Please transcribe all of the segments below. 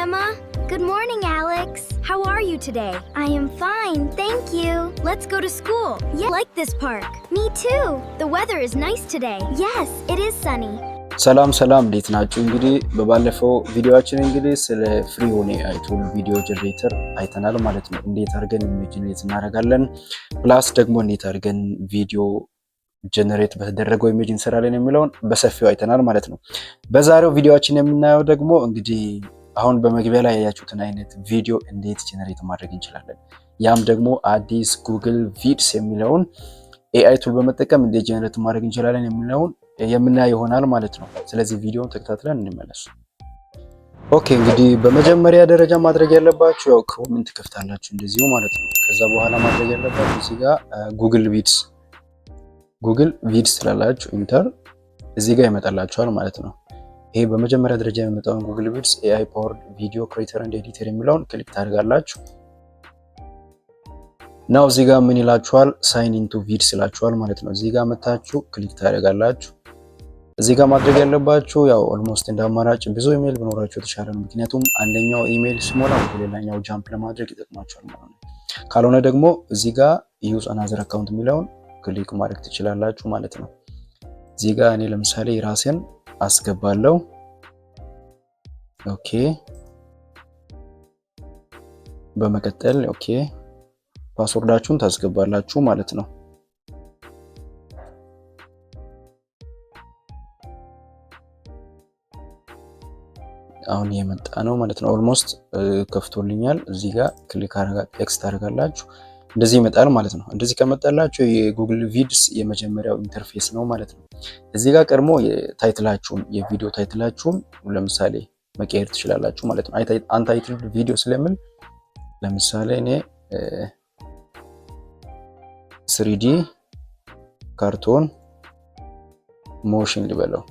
Emma. Good morning, Alex. How are you today? I am fine, thank you. Let's go to school. Yeah. I like this park. Me too. The weather is nice today. Yes, it is sunny. ሰላም እንዴት ናችሁ? እንግዲህ በባለፈው ቪዲዮአችን እንግዲህ ስለ ፍሪ ሆነ አይቱል ቪዲዮ ጀነሬተር አይተናል ማለት ነው። እንዴት አድርገን ኢሜጅ ጀነሬት እናደርጋለን ፕላስ ደግሞ እንዴት አድርገን ቪዲዮ ጀነሬት በተደረገው ኢሜጅ እንሰራለን የሚለውን በሰፊው አይተናል ማለት ነው። በዛሬው ቪዲዮአችን የምናየው ደግሞ እንግዲህ አሁን በመግቢያ ላይ ያያችሁትን አይነት ቪዲዮ እንዴት ጀነሬት ማድረግ እንችላለን፣ ያም ደግሞ አዲስ ጉግል ቪድስ የሚለውን ኤአይ ቱል በመጠቀም እንዴት ጀነሬት ማድረግ እንችላለን የሚለውን የምናየው ይሆናል ማለት ነው። ስለዚህ ቪዲዮውን ተከታትለን እንመለስ። ኦኬ እንግዲህ በመጀመሪያ ደረጃ ማድረግ ያለባችሁ ያው ኮሜንት ከፍታላችሁ እንደዚሁ ማለት ነው። ከዛ በኋላ ማድረግ ያለባችሁ እዚህ ጋር ጉግል ቪድስ ትላላችሁ ኢንተር እዚህ ጋር ይመጣላችኋል ማለት ነው። ይሄ በመጀመሪያ ደረጃ የሚመጣውን ጉግል ቪድስ ኤአይ ፓወርድ ቪዲዮ ክሬተር ኤንድ ኤዲተር የሚለውን ክሊክ ታደርጋላችሁ። ናው እዚህ ጋር ምን ይላችኋል? ሳይን ኢንቱ ቪድስ ይላችኋል ማለት ነው። እዚህ ጋር መታችሁ ክሊክ ታደርጋላችሁ። እዚህ ጋር ማድረግ ያለባችሁ ያው ኦልሞስት እንደ አማራጭ ብዙ ኢሜል ቢኖራችሁ የተሻለ ነው። ምክንያቱም አንደኛው ኢሜል ሲሞላ ወደ ሌላኛው ጃምፕ ለማድረግ ይጠቅማችኋል ማለት ነው። ካልሆነ ደግሞ እዚህ ጋር ዩዝ አናዘር አካውንት የሚለውን ክሊክ ማድረግ ትችላላችሁ ማለት ነው። እዚህ ጋር እኔ ለምሳሌ ራሴን አስገባለሁ። ኦኬ በመቀጠል ኦኬ ፓስወርዳችሁን ታስገባላችሁ ማለት ነው። አሁን የመጣ ነው ማለት ነው። ኦልሞስት ከፍቶልኛል። እዚህ ጋር ክሊክ ቴክስት አደርጋላችሁ እንደዚህ ይመጣል ማለት ነው። እንደዚህ ከመጣላችሁ የጉግል ቪድስ የመጀመሪያው ኢንተርፌስ ነው ማለት ነው። እዚህ ጋር ቀድሞ የታይትላችሁን የቪዲዮ ታይትላችሁን ለምሳሌ መቀየር ትችላላችሁ ማለት ነው። አንታይትልድ ቪዲዮ ስለምን ለምሳሌ እኔ 3D ካርቶን ሞሽን ልበለው።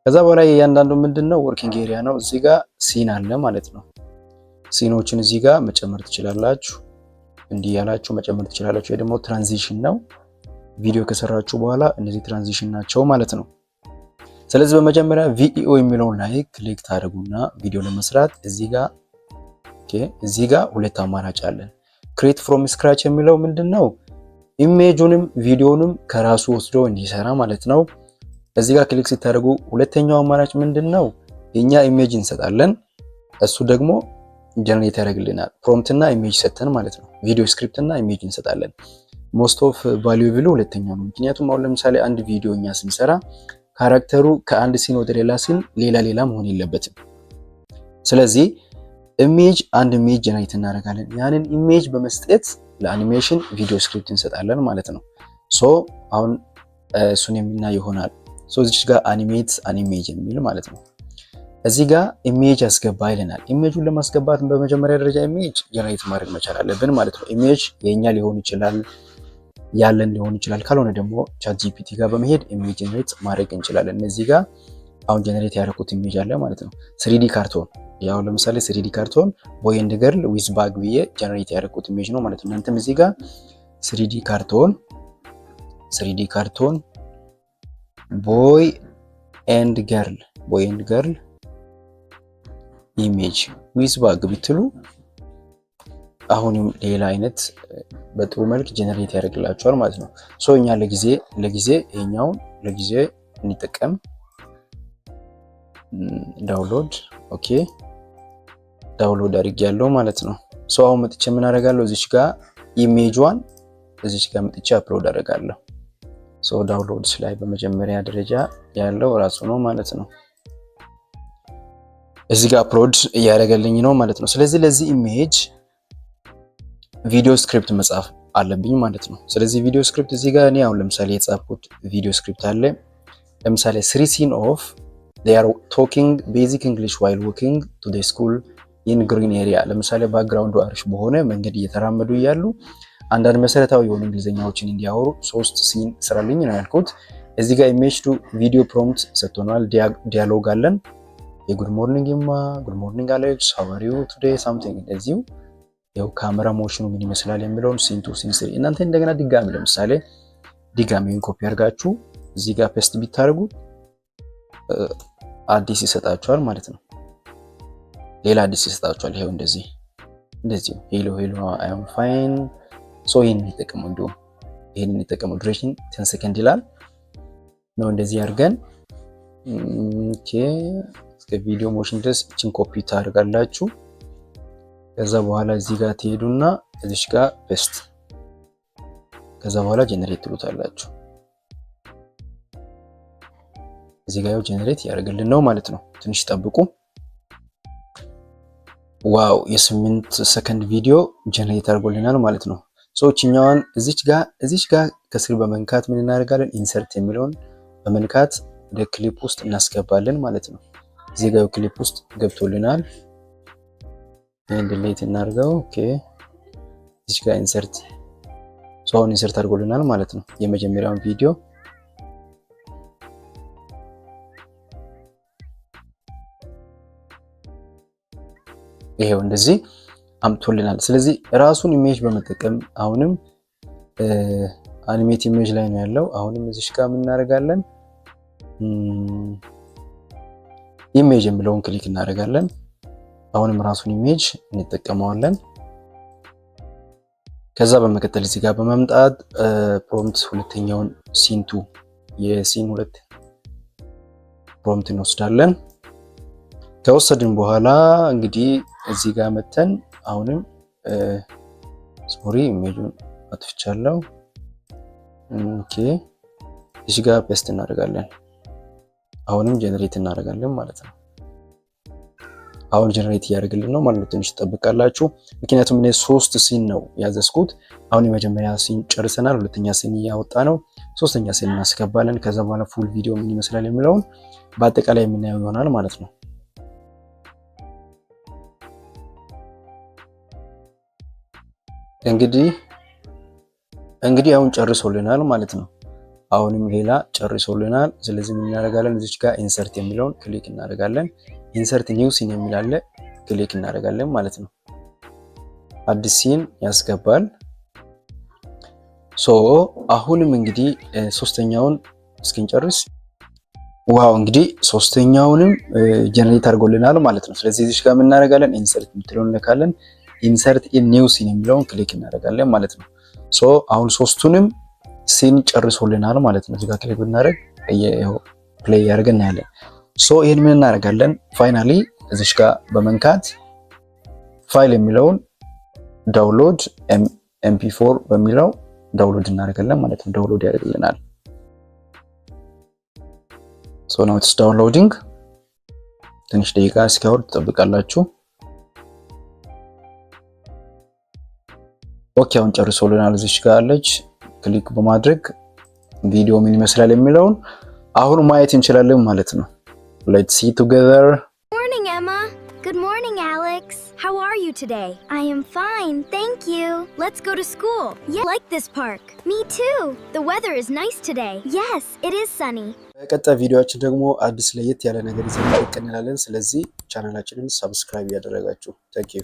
ከዛ በኋላ እያንዳንዱ ምንድነው ወርኪንግ ኤሪያ ነው። እዚህ ጋር ሲን አለ ማለት ነው። ሲኖችን እዚህ ጋር መጨመር ትችላላችሁ፣ እንዲህ ያላችሁ መጨመር ትችላላችሁ። ይሄ ደግሞ ትራንዚሽን ነው። ቪዲዮ ከሰራችሁ በኋላ እነዚህ ትራንዚሽን ናቸው ማለት ነው። ስለዚህ በመጀመሪያ ቪኢኦ የሚለውን ላይ ክሊክ ታደርጉና ቪዲዮ ለመስራት እዚህ ጋር ሁለት አማራጭ አለን። ክሬት ፍሮም ስክራች የሚለው ምንድነው ኢሜጁንም ቪዲዮንም ከራሱ ወስዶ እንዲሰራ ማለት ነው። እዚህ ጋር ክሊክ ሲታደርጉ ሁለተኛው አማራጭ ምንድነው የኛ ኢሜጅ እንሰጣለን፣ እሱ ደግሞ ጀነሬት ያደርግልናል። ፕሮምፕት እና ኢሜጅ ሰተን ማለት ነው። ቪዲዮ ስክሪፕት እና ኢሜጅ እንሰጣለን። ሞስት ኦፍ ቫልዩብል ሁለተኛው ነው። ምክንያቱም አሁን ለምሳሌ አንድ ቪዲዮ እኛ ስንሰራ ካራክተሩ ከአንድ ሲን ወደ ሌላ ሲን ሌላ መሆን የለበትም። ስለዚህ አንድ ኢሜጅ ጀነሬት እናደርጋለን። ያንን ኢሜጅ በመስጠት ለአኒሜሽን ቪዲዮ ስክሪፕት እንሰጣለን ማለት ነው። ሶ አሁን እሱን የምናይ ይሆናል። ሶ እዚህ ጋር አኒሜጅ የሚል ማለት ነው። እዚህ ጋር ኢሜጅ አስገባ ይለናል። ኢሜጁን ለማስገባት በመጀመሪያ ደረጃ ኢሜጅ ጀነሬት ማድረግ መቻል አለብን ማለት ነው። ኢሜጅ የኛ ሊሆን ይችላል፣ ያለን ሊሆን ይችላል። ካልሆነ ደግሞ ቻት ጂፒቲ ጋር በመሄድ ኢሜጅ ጀነሬት ማድረግ እንችላለን። እዚህ ጋር አሁን ጀነሬት ያደረኩት ኢሜጅ አለ ማለት ነው። 3D ካርቶን ያው ለምሳሌ 3D ካርቶን ቦይ ኤንድ ገርል ዊዝ ባግ ብዬ ጀነሬት ያደረኩት ኢሜጅ ነው ማለት ነው። እናንተም እዚህ ጋር 3D ካርቶን ቦይ ኤንድ ገርል ኢሜጅ ዊዝ ባግ ብትሉ አሁንም ሌላ አይነት በጥሩ መልክ ጀነሬት ያደርግላችኋል ማለት ነው። ሶ እኛ ለጊዜ ይሄኛውን ለጊዜ እንጠቀም። ዳውንሎድ ኦኬ ዳውንሎድ አድርጌያለሁ ማለት ነው። ሶ አሁን መጥቼ ምን አደርጋለሁ እዚች ጋር ኢሜጅዋን እዚች ጋር መጥቼ አፕሎድ አደርጋለሁ። ሶ ዳውንሎድስ ላይ በመጀመሪያ ደረጃ ያለው ራሱ ነው ማለት ነው። እዚህ ጋር አፕሎድ እያደረገልኝ ነው ማለት ነው። ስለዚህ ለዚህ ኢሜጅ ቪዲዮ ስክሪፕት መጻፍ አለብኝ ማለት ነው። ስለዚህ ቪዲዮ ስክሪፕት እዚህ ጋር እኔ አሁን ለምሳሌ የጻፍኩት ቪዲዮ ስክሪፕት አለ። ለምሳሌ 3 scene of they are talking basic English while walking to the school in green area። ለምሳሌ ባክግራውንዱ አሪፍ በሆነ መንገድ እየተራመዱ እያሉ አንዳንድ መሰረታዊ የሆኑ እንግሊዘኛዎችን እንዲያወሩ 3 ሲን ስራልኝ ነው ያልኩት። እዚህ ጋር ኢሜጅ ቱ ቪዲዮ ፕሮምፕት ሰጥቶናል። ዲያሎግ አለን። የጉድ ሞርኒንግ አሌክስ ሃው አር ዩ ቱዴይ ሳምቲንግ እንደዚሁ ያው ካሜራ ሞሽኑ ምን ይመስላል የሚለውን ሲን 2 ሲን 3 እናንተ እንደገና ለምሳሌ ድጋሚውን ኮፒ አድርጋችሁ እዚህ ጋር ፔስት ቢታረጉ አዲስ ይሰጣችኋል ማለት ነው። ሌላ አዲስ ይሰጣችኋል። ይሄው እንደዚህ ሄሎ አይ አም ፋይን ሶ ይሄን እንጠቀሙ። እንደው ይሄን እንጠቀሙ። ዱሬሽን 10 ሰከንድ ይላል ነው። እንደዚህ አድርገን ኦኬ እስከ ቪዲዮ ሞሽን ድረስ እቺን ኮፒ ታደርጋላችሁ። ከዛ በኋላ እዚህ ጋር ትሄዱና እዚሽ ጋር ፔስት፣ ከዛ በኋላ ጀነሬት ትሉታላችሁ። እዚህ ጋር ጀነሬት ያደርግልን ነው ማለት ነው። ትንሽ ጠብቁ። ዋው የ8 ሰከንድ ቪዲዮ ጀነሬት አድርጎልናል ማለት ነው። ሶችኛዋን እዚች ጋር ከስር በመንካት ምን እናደርጋለን? ኢንሰርት የሚለውን በመንካት ወደ ክሊፕ ውስጥ እናስገባለን ማለት ነው። እዚህ ጋር ክሊፕ ውስጥ ገብቶልናል። ይሄን ዲሊት እናድርገው። ኦኬ እዚች ጋር ኢንሰርት ኢንሰርት አድርጎልናል ማለት ነው የመጀመሪያውን ቪዲዮ። ይሄው እንደዚህ አምጥቶልናል። ስለዚህ ራሱን ኢሜጅ በመጠቀም አሁንም አኒሜት ኢሜጅ ላይ ነው ያለው። አሁንም እዚሽ ጋር ምን እናደርጋለን? ኢሜጅ የሚለውን ክሊክ እናደርጋለን። አሁንም ራሱን ኢሜጅ እንጠቀመዋለን። ከዛ በመቀጠል እዚህ ጋር በመምጣት ፕሮምፕት ሁለተኛውን ሲን2 የሲን 2 ፕሮምፕት እንወስዳለን። ከወሰድን በኋላ እንግዲህ እዚህ ጋር መተን አሁንም ሶሪ ኢሜጁን አጥፍቻለሁ። ኦኬ እዚህ ጋር ፔስት እናደርጋለን። አሁንም ጀነሬት እናደርጋለን ማለት ነው። አሁን ጀነሬት እያደረግልን ነው ማለት ነው። ትንሽ ትጠብቃላችሁ፣ ምክንያቱም እኔ 3 ሲን ነው ያዘዝኩት። አሁን የመጀመሪያ ሲን ጨርሰናል። ሁለተኛ ሲን እያወጣ ነው። ሶስተኛ ሲን እናስገባለን። ከዛ በኋላ ፉል ቪዲዮ ምን ይመስላል የሚለውን በአጠቃላይ የምናየው ይሆናል ማለት ነው። እንግዲህ አሁን ጨርሶልናል ማለት ነው። አሁንም ሌላ ጨርሶልናል። ስለዚህ ምን እናደርጋለን? እዚች ጋር ኢንሰርት የሚለውን ክሊክ እናደርጋለን። ኢንሰርት ኒው ሲን የሚል አለ፣ ክሊክ እናደርጋለን ማለት ነው። አዲስ ሲን ያስገባል። አሁንም እንግዲህ ሶስተኛውን እስኪንጨርስ ዋው እንግዲህ ሶስተኛውንም ጀነሬት አድርጎልናል ማለት ነው። ስለዚህ እዚች ጋር ምን እናደርጋለን? ኢንሰርት የምትለውን እንነካለን። ኢንሰርት ኢን ኒው ሲን የሚለውን ክሊክ እናደርጋለን ማለት ነው። አሁን ሶስቱንም ሲን ጨርሶልናል ማለት ነው። እዚህ ጋር ክሊክ ብናደርግ ፕሌይ ያደርገን እናያለን። ይሄን ምን እናደርጋለን? ፋይናሊ እዚች ጋር በመንካት ፋይል የሚለውን ዳውንሎድ ኤምፒ4 በሚለው ዳውንሎድ እናደርጋለን ማለት ነው። ዳውንሎድ ያደርግልናል። now it's downloading። ትንሽ ደቂቃ እስኪያወርድ ትጠብቃላችሁ። ኦኬ አሁን ጨርሶልናል። እዚች ጋር አለች። ክሊክ በማድረግ ቪዲዮ ምን ይመስላል የሚለውን አሁን ማየት እንችላለን ማለት ነው። Let's see together. Morning, Emma. Good morning, Alex. How are you today? I am fine, thank you. Let's go to school. Yeah. I like this park. Me too. The weather is nice today. Yes, it is sunny. በቀጣይ ቪዲዮአችን ደግሞ አዲስ ለየት ያለ ነገር ይዘን እንቀጥላለን። ስለዚህ ቻናላችንን ሰብስክራይብ ያደረጋችሁ thank you.